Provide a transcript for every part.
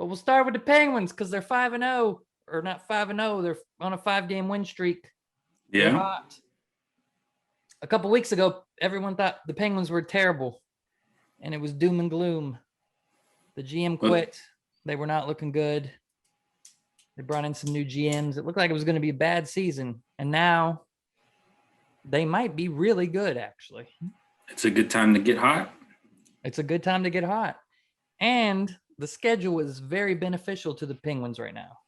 But we'll start with the Penguins because they're 5-0, or not 5-0. They're on a 5-game win streak. They're Yeah. hot. A couple weeks ago, everyone thought the Penguins were terrible, and it was doom and gloom. The GM quit. They were not looking good. They brought in some new GMs. It looked like it was going to be a bad season, and now they might be really good, actually. It's a good time to get hot. It's a good time to get hot. And the schedule is very beneficial to the Penguins right now.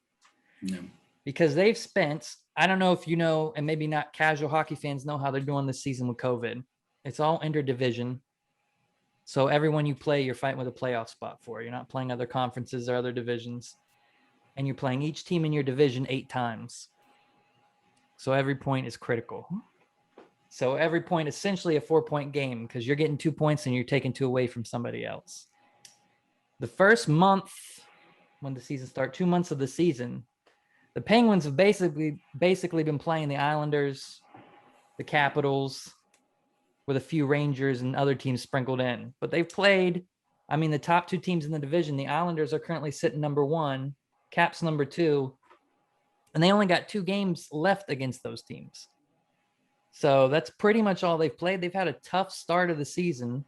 Yeah. Because they've spent, I don't know if you know, and maybe not casual hockey fans know how they're doing this season with COVID. It's all interdivision. So everyone you play, you're fighting with a playoff spot for. You're not playing other conferences or other divisions. And you're playing each team in your division 8 times. So every point is critical. So every point essentially a 4-point game because you're getting 2 points and you're taking 2 away from somebody else. The first month when the season starts, 2 months of the season, the Penguins have basically been playing the Islanders, the Capitals, with a few Rangers and other teams sprinkled in. But they've played, the top 2 teams in the division. The Islanders are currently sitting number 1, Caps number 2, and they only got 2 games left against those teams. So that's pretty much all they've played. They've had a tough start of the season.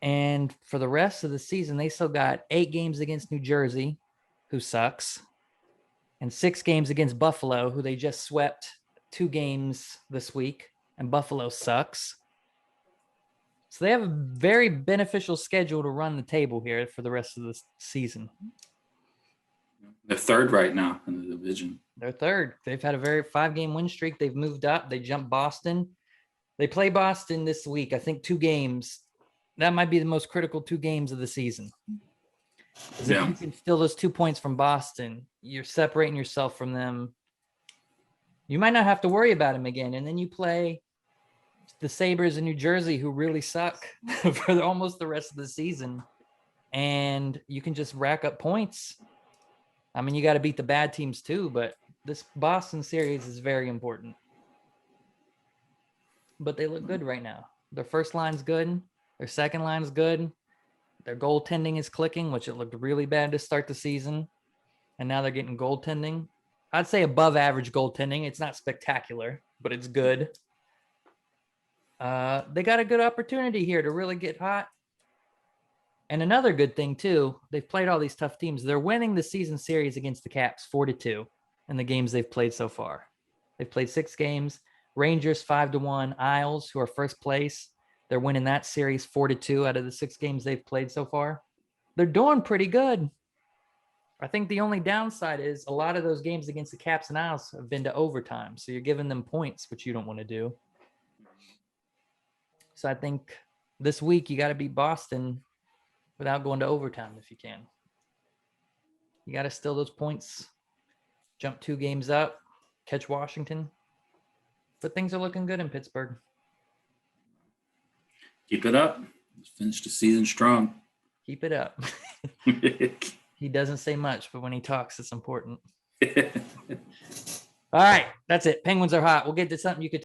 And for the rest of the season, they still got 8 games against New Jersey, who sucks, and 6 games against Buffalo, who they just swept 2 games this week, and Buffalo sucks. So they have a very beneficial schedule to run the table here for the rest of the season. They're third right now in the division. They're third. They've had a very 5-game win streak. They've moved up. They jumped Boston. They play Boston this week. I think 2 games. That might be the most critical 2 games of the season. Because if you can steal those 2 points from Boston, you're separating yourself from them. You might not have to worry about them again. And then you play the Sabres in New Jersey, who really suck for almost the rest of the season. And you can just rack up points. You got to beat the bad teams too, but this Boston series is very important. But they look good right now. Their first line's good. Their second line's good. Their goaltending is clicking, which it looked really bad to start the season. And now they're getting goaltending. I'd say above average goaltending. It's not spectacular, but it's good. They got a good opportunity here to really get hot. And another good thing, too, they've played all these tough teams. They're winning the season series against the Caps 4-2 in the games they've played so far. They've played 6 games. Rangers 5-1. Isles, who are first place, they're winning that series 4-2 out of the 6 games they've played so far. They're doing pretty good. I think the only downside is a lot of those games against the Caps and Isles have been to overtime. So you're giving them points, which you don't want to do. So I think this week you got to beat Boston without going to overtime if you can. You got to steal those points, jump 2 games up, catch Washington. But things are looking good in Pittsburgh. Keep it up. Let's finish the season strong. Keep it up. He doesn't say much, but when he talks, it's important. All right, that's it. Penguins are hot. We'll get to something you could